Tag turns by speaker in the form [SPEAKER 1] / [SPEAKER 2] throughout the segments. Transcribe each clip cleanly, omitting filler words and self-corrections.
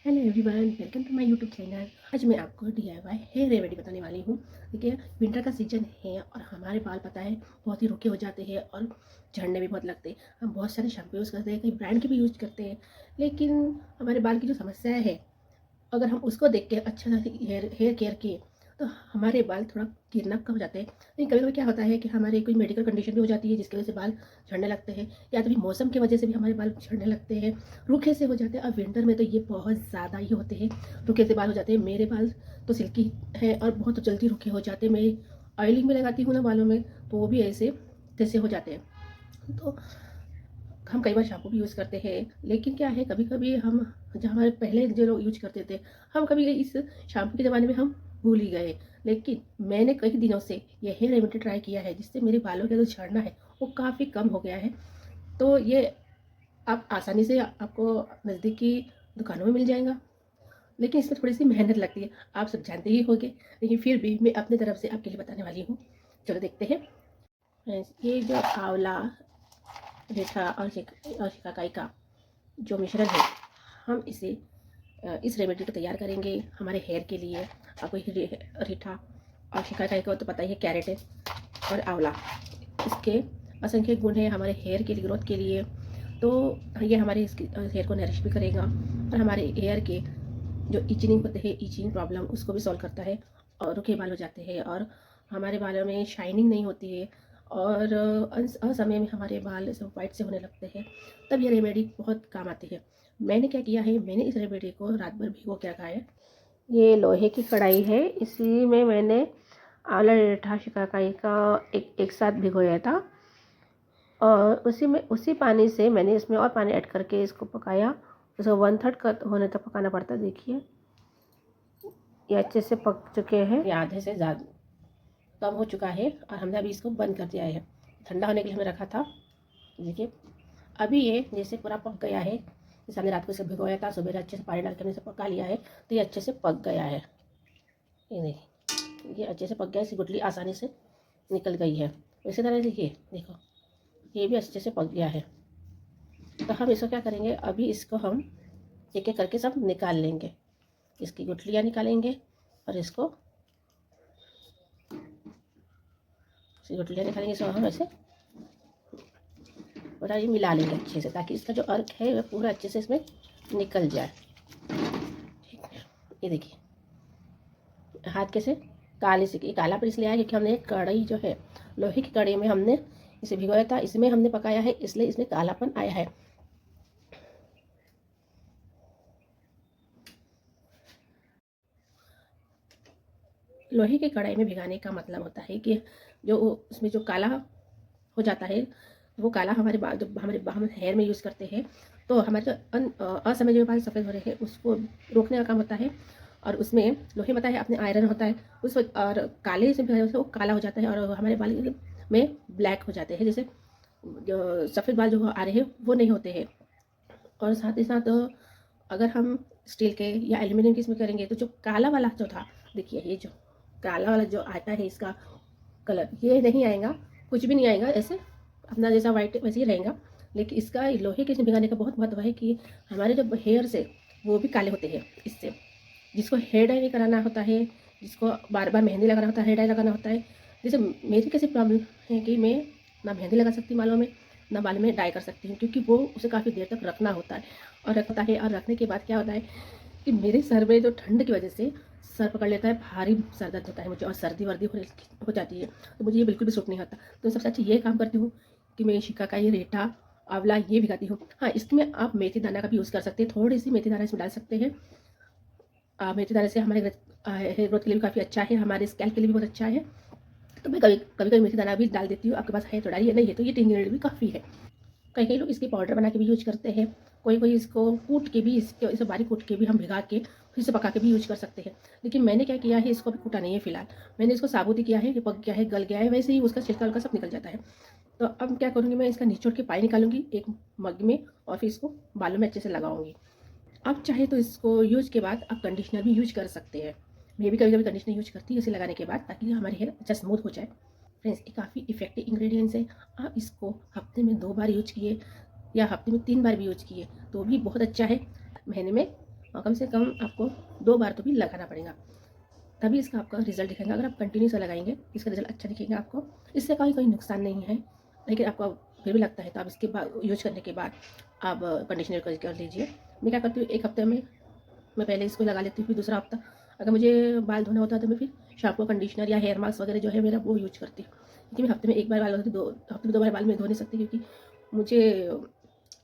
[SPEAKER 1] Hello everyone, welcome to my YouTube channel. आज मैं आपको DIY हेयर रेमेडी बताने वाली हूँ। देखिए, विंटर का सीजन है और हमारे बाल पता है बहुत ही रूखे हो जाते हैं और झड़ने भी बहुत लगते हैं। हम बहुत सारे शैम्पू यूज़ करते हैं, कई ब्रांड के भी यूज़ करते हैं, लेकिन हमारे बाल की जो समस्या है, अगर हम उसको देख के अच्छा सा हेयर केयर किए तो हमारे बाल थोड़ा गिरना कम हो जाते हैं। लेकिन कभी कभी क्या होता है कि हमारे कोई मेडिकल कंडीशन भी हो जाती है जिसकी वजह से बाल झड़ने लगते हैं, या तो भी मौसम की वजह से भी हमारे बाल झड़ने लगते हैं, रूखे से हो जाते हैं। और विंटर में तो ये बहुत ज़्यादा ही होते हैं, रूखे से बाल हो जाते हैं। मेरे बाल तो सिल्की है और बहुत जल्दी रूखे हो जाते हैं। मैं ऑयलिंग में लगाती हूँ ना बालों में, तो वो भी ऐसे जैसे हो जाते हैं। तो हम कई बार शैम्पू भी यूज़ करते हैं, लेकिन क्या है, कभी कभी हम, जो हमारे पहले जो लोग यूज करते थे, हम कभी इस शैम्पू के ज़माने में हम भूल ही गए। लेकिन मैंने कई दिनों से ये हेयर रेमेडी ट्राई किया है, जिससे मेरे बालों का जो झड़ना है वो काफ़ी कम हो गया है। तो ये आप आसानी से आपको नज़दीकी दुकानों में मिल जाएगा, लेकिन इसमें थोड़ी सी मेहनत लगती है, आप सब जानते ही होंगे। लेकिन फिर भी मैं अपनी तरफ से आपके लिए बताने वाली हूँ। चलो देखते हैं। ये जो आंवला, रीठा और शिकाकाई का जो मिश्रण है, हम इसे इस रेमेडी को तैयार करेंगे हमारे हेयर के लिए। आपको रीठा और शिकाकाई को तो पता ही है, कैरेट है और आंवला, इसके असंख्य गुण हैं हमारे हेयर के लिए, ग्रोथ के लिए। तो ये हमारे इसके हेयर को नरिश भी करेगा और हमारे हेयर के जो इचिंग होते हैं, इचिंग प्रॉब्लम, उसको भी सॉल्व करता है। और रूखे बाल हो जाते हैं और हमारे बालों में शाइनिंग नहीं होती है और असमय में हमारे बाल सब वाइट से होने लगते हैं, तब ये रेमेडी बहुत काम आती है। मैंने क्या किया है, मैंने इस रेमेडी को रात भर भिगो के रखा है। ये लोहे की कढ़ाई है, इसी में मैंने आंवला, रीठा, शिकाकाई का एक साथ भिगोया था और उसी पानी से मैंने इसमें और पानी ऐड करके इसको पकाया। इसको 1/3 का होने तक पकाना पड़ता है। देखिए, ये अच्छे से पक चुके हैं, ये आधे से ज़्यादा कम हो चुका है और हमने अभी इसको बंद कर दिया है। ठंडा होने के लिए हमने रखा था। देखिए, अभी ये जैसे पूरा पक गया है। जैसे हमने रात को इसे भिगोया था, सुबह अच्छे से पानी डाल के हमने इसे पका लिया है, तो ये अच्छे से पक गया है। ये देखिए, ये अच्छे से पक गया है, इसकी गुठली आसानी से निकल गई है। इसी तरह से ये देखो, ये भी अच्छे से पक गया है। तो हम इसको क्या करेंगे, अभी इसको हम एक एक करके सब निकाल लेंगे। इसकी गुठलियाँ निकालेंगे और इसकी गुठलियाँ निकालेंगे, इसको हम ऐसे पूरा ये मिला लेंगे अच्छे से, ताकि इसका जो अर्क है वह पूरा अच्छे से इसमें निकल जाए। ठीक है, ये देखिए, हाथ कैसे काले से काला पर इसलिए आया क्योंकि हमने कढ़ाई जो है, लोहे की कढ़ाई में हमने इसे भिगोया था, इसमें हमने पकाया है, इसलिए इसमें कालापन आया है। लोहे की कढ़ाई में भिगाने का मतलब होता है कि जो उसमें जो काला हो जाता है, वो काला हमारे बाल, जो हम हेयर में यूज़ करते हैं, तो हमारे जो असमय जो बाल सफ़ेद हो रहे हैं उसको रोकने का काम होता है। और उसमें लोहे में, पता है, अपने आयरन होता है उस और काले से वो काला हो जाता है और हमारे बाल में ब्लैक हो जाते हैं। जैसे जो सफ़ेद बाल जो आ रहे हैं वो नहीं होते हैं। और साथ ही साथ अगर हम स्टील के या एल्यूमिनियम के इसमें करेंगे, तो जो काला वाला जो था, देखिए, ये जो काला वाला जो आता है, इसका कलर ये नहीं आएगा, कुछ भी नहीं आएगा, ऐसे अपना जैसा वाइट वैसे ही रहेगा। लेकिन इसका लोहे के इसमें भिगाने का बहुत महत्व है कि हमारे जो हेयर से वो भी काले होते हैं इससे। जिसको हेयर डाई नहीं कराना होता है, जिसको बार बार मेहंदी लगाना होता है, हेयर डाई लगाना होता है, जैसे मेरी कैसी प्रॉब्लम है कि मैं ना मेहंदी लगा सकती बालों में, ना बालों में डाई कर सकती हूँ, क्योंकि वो उसे काफ़ी देर तक रखना होता है। और रखने के बाद क्या होता है कि मेरे सर में जो ठंड की वजह से सर पकड़ लेता है, भारी सर दर्द होता है मुझे और सर्दी वर्दी हो जाती है, तो मुझे ये बिल्कुल भी सूट नहीं होता। तो सबसे अच्छा ये काम करती हूँ कि मैं शिकाकाई, रेठा, आंवला ये भिगाती हूँ। हाँ, इसमें आप मेथी दाना का भी यूज़ कर सकते हैं, थोड़ी सी मेथी दाना इसमें डाल सकते हैं। मेथी दाना से हमारे हेयर ग्रोथ के लिए भी काफ़ी अच्छा है, हमारे स्कैल्प के लिए भी बहुत अच्छा है। तो मैं कभी कभी मेथी दाना भी डाल देती हूँ। आपके पास है तो डालिए, नहीं है तो ये 3 इंग्रेडिएंट भी काफ़ी है। कई कई लोग इसकी पाउडर बना के भी यूज करते हैं, कोई कोई इसको कूट के भी, इसे बारीक कूट के भी हम भिगा के फिर से पका के भी यूज कर सकते हैं। लेकिन मैंने क्या किया है, इसको भी कूटा नहीं है फिलहाल, मैंने इसको साबुत ही किया है कि पक गया है, गल गया है, वैसे ही उसका छिलका उलका सब निकल जाता है। तो अब क्या करूँगी, मैं इसका निचोड़ के पानी निकालूंगी एक मग में और फिर इसको बालों में अच्छे से लगाऊंगी। आप चाहे तो इसको यूज के बाद आप कंडीशनर भी यूज कर सकते हैं। मैं भी कभी कभी कंडीशनर यूज करती हूँ इसे लगाने के बाद, ताकि हमारे हेयर अच्छा स्मूथ हो जाए। फ्रेंड्स, ये काफ़ी इफेक्टिव इंग्रेडिएंट्स है। आप इसको हफ्ते में 2 बार यूज किए या हफ्ते में 3 बार भी यूज किए तो भी बहुत अच्छा है। महीने में कम से कम आपको 2 बार तो भी लगाना पड़ेगा, तभी इसका आपका रिजल्ट दिखेगा। अगर आप कंटिन्यू से लगाएंगे इसका रिजल्ट अच्छा दिखेगा आपको। इससे कोई नुकसान नहीं है, लेकिन आपको फिर भी लगता है तो आप इसके बाद यूज करने के बाद आप कंडीशनर कर लीजिए। मैं क्या करती हूँ, एक हफ्ते में मैं पहले इसको लगा लेती हूँ, फिर दूसरा हफ्ता अगर मुझे बाल धोना होता है तो मैं फिर शैम्पू, कंडीशनर या हेयर मास्क वगैरह जो है मेरा वो यूज करती हूँ। क्योंकि मैं हफ्ते में एक बार बाल धोती, 2 हफ्ते में 2 बार बाल में धो नहीं सकती, क्योंकि मुझे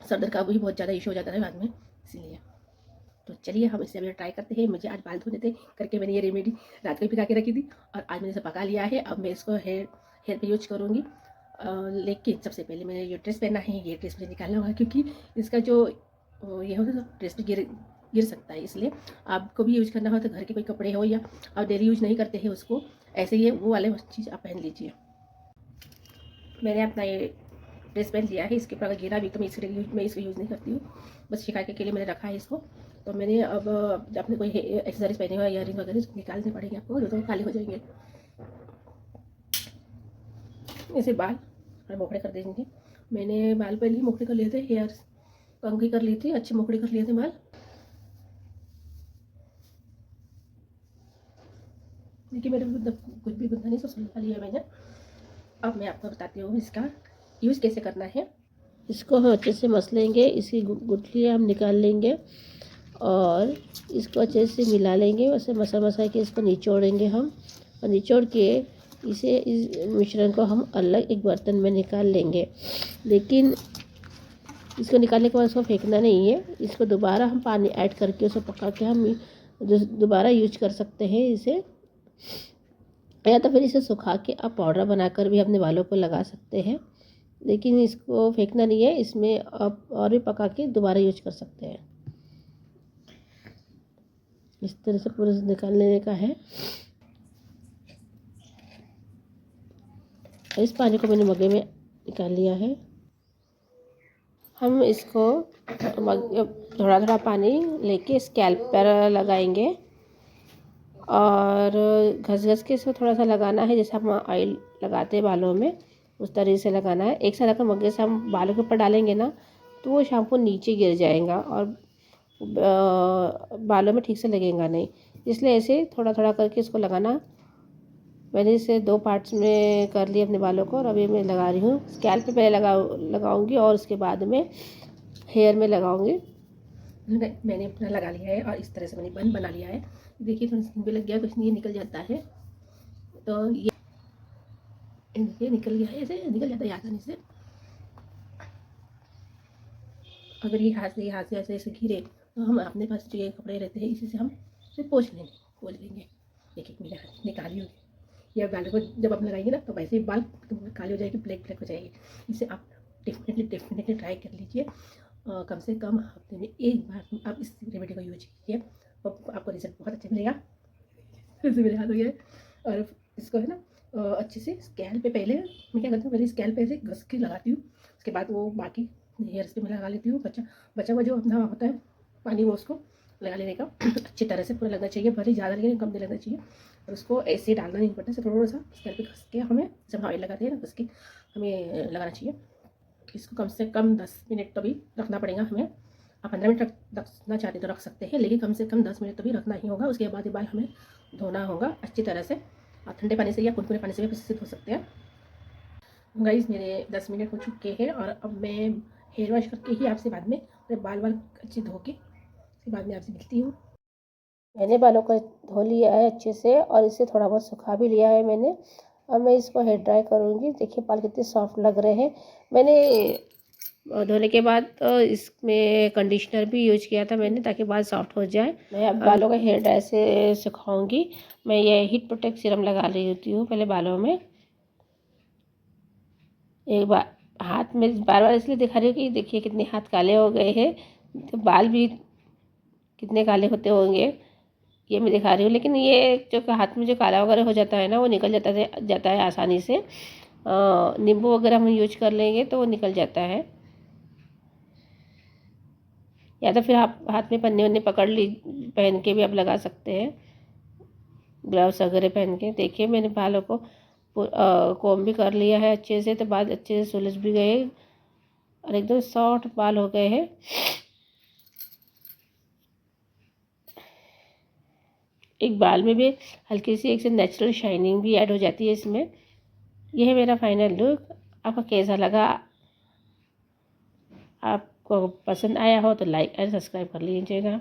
[SPEAKER 1] सर दर्द का भी बहुत ज़्यादा इशू हो जाता है बाद में, इसीलिए। तो चलिए हम इसे अभी ट्राई करते हैं। मुझे आज बाल धोने थे करके मैंने ये रेमेडी रात को ही भिगा के रखी थी और आज मैंने इसे पका लिया है। अब मैं इसको हेयर पे यूज करूँगी। लेकिन सबसे पहले मैंने जो ड्रेस पहना है ये ड्रेस मुझे निकालना होगा, क्योंकि इसका जो ये होता है ड्रेस पे गिर सकता है। इसलिए आपको भी यूज करना हो तो घर के कोई कपड़े हो या आप डेली यूज नहीं करते हैं उसको, ऐसे ही वो वाले चीज़ आप पहन लीजिए। मैंने अपना ये ड्रेस पहन लिया है, इसके ऊपर अगर गिरा भी तो मैं इसको यूज़ नहीं करती हूँ, बस शिकायत के लिए मैंने रखा है इसको। तो मैंने अब अपने कोई एक्सेसरीज पहने हुआ इयर रिंग वगैरह इसको निकालने पड़ेंगे आपको, तो काले हो जाएंगे। ऐसे बाल मोकड़े कर देंगे। मैंने बाल पहले ही मोकड़े कर लिए थे, हेयर कंघी कर ली थी, अच्छे मोकड़े कर लिए थे बाल। देखिए मेरे कुछ भी गुंदा नहीं, सब सुलझा लिया मैंने। अब मैं आपको बताती हूँ इसका यूज़ कैसे करना है। इसको हम अच्छे से मस लेंगे, इसकी गुठली हम निकाल लेंगे और इसको अच्छे से मिला लेंगे। वैसे मसा के इसको निचोड़ेंगे हम, और निचोड़ के इस मिश्रण को हम अलग एक बर्तन में निकाल लेंगे। लेकिन इसको निकालने के बाद उसको फेंकना नहीं है, इसको दोबारा हम पानी ऐड करके उसे पका के हम दोबारा यूज कर सकते हैं इसे, या तो फिर इसे सुखा के आप पाउडर बनाकर भी अपने बालों को लगा सकते हैं। लेकिन इसको फेंकना नहीं है, इसमें आप और भी पका के दोबारा यूज कर सकते हैं। इस तरह से पूरे निकाल लेने का है। इस पानी को मैंने मग्गे में निकाल लिया है। हम इसको थोड़ा थोड़ा पानी लेके स्कैल्प पर लगाएंगे और घस के इसको थोड़ा सा लगाना है, जैसे हम ऑयल लगाते हैं बालों में उस तरीके से लगाना है। एक साथ अगर मग्गे से हम बालों के ऊपर डालेंगे ना तो वो शैम्पू नीचे गिर जाएगा और बालों में ठीक से लगेगा नहीं, इसलिए ऐसे थोड़ा थोड़ा करके इसको लगाना। मैंने इसे 2 पार्ट्स में कर लिया अपने बालों को और अभी मैं लगा रही हूँ। स्कैल्प पे पहले लगाऊंगी और उसके बाद में हेयर में लगाऊंगी। मैंने अपना लगा लिया है और इस तरह से मैंने बन बना लिया है। देखिए थोड़ा स्किन पे लग गया, कुछ नहीं निकल जाता है, तो ये निकल गया है, ऐसे निकल जाता है आसानी से। अगर ये हाथ से ऐसे गिरे तो हम अपने पास जो ये कपड़े रहते हैं इसी से हम उसे पोंछ लेंगे। देखिए मेरे हाथ निकाली होगी। या बालों को जब आप लगाएंगे ना तो वैसे ही बाल काले हो जाएगी, ब्लैक हो जाएगी। इसे आप डेफिनेटली ट्राई कर लीजिए। कम से कम हफ्ते में एक बार आप इस रेमेडी को यूज कीजिए, आपको रिजल्ट बहुत अच्छा मिलेगा। जैसे मेरे हाथ हो गया है। और इसको है ना अच्छे से स्कैल्प पे पहले मैं क्या करती हूँ, पहले स्कैल्प पे ऐसे घस के लगाती हूँ, उसके बाद वो बाकी हेयर्स पे मैं लगा लेती हूँ। बचा हुआ जो अपना होता है पानी वो उसको लगा लेने का अच्छी तरह से पूरा लगना चाहिए, भले ज़्यादा नहीं कम नहीं लगना चाहिए। और उसको ऐसे डालना नहीं पड़ता, सिर्फ थोड़ा सा स्कैल्प पे घस के हमें जब ऑयल लगाते हैं ना घस के हमें लगाना चाहिए। इसको कम से कम 10 मिनट तो भी रखना पड़ेगा हमें। आप 15 मिनट रखना चाहते तो रख सकते हैं, लेकिन कम से कम 10 मिनट तो भी रखना ही होगा। उसके बाद ये बाल हमें धोना होगा अच्छी तरह से, आप ठंडे पानी से या कुनकुने पानी से भी अच्छे से धो सकते हैं। गाइस मेरे 10 मिनट हो चुके हैं और अब मैं हेयर वॉश करके ही आपसे बाद में अपने बाल अच्छे धो के उसके बाद में आपसे मिलती हूँ। मैंने बालों को धो लिया है अच्छे से और इसे थोड़ा बहुत सुखा भी लिया है मैंने। अब मैं इसको हेयर ड्राई करूँगी। देखिए बाल कितने सॉफ्ट लग रहे हैं। मैंने धोने के बाद इसमें कंडीशनर भी यूज किया था मैंने, ताकि बाल सॉफ्ट हो जाए। मैं अब बालों का हेयर ड्राई से सुखाऊंगी। मैं ये हीट प्रोटेक्ट सीरम लगा रही होती हूँ पहले बालों में। एक बार हाथ में बार बार इसलिए दिखा रही हूँ कि देखिए कितने हाथ काले हो गए हैं, तो बाल भी कितने काले होते होंगे ये मैं दिखा रही हूँ। लेकिन ये जो हाथ में जो काला वगैरह हो जाता है ना वो निकल जाता है आसानी से। नींबू वगैरह हम यूज कर लेंगे तो वो निकल जाता है, या तो फिर आप हाथ में पन्ने वन्ने पहन के भी आप लगा सकते हैं, ग्लव्स वगैरह पहन के। देखिए मैंने बालों को कोम भी कर लिया है अच्छे से, तो बाल अच्छे से सुलझ भी गए और एकदम सॉफ्ट बाल हो गए हैं। एक बाल में भी हल्की सी एक से नेचुरल शाइनिंग भी ऐड हो जाती है इसमें। यह है मेरा फाइनल लुक। आपको कैसा लगा? आपको पसंद आया हो तो लाइक एंड सब्सक्राइब कर लीजिएगा।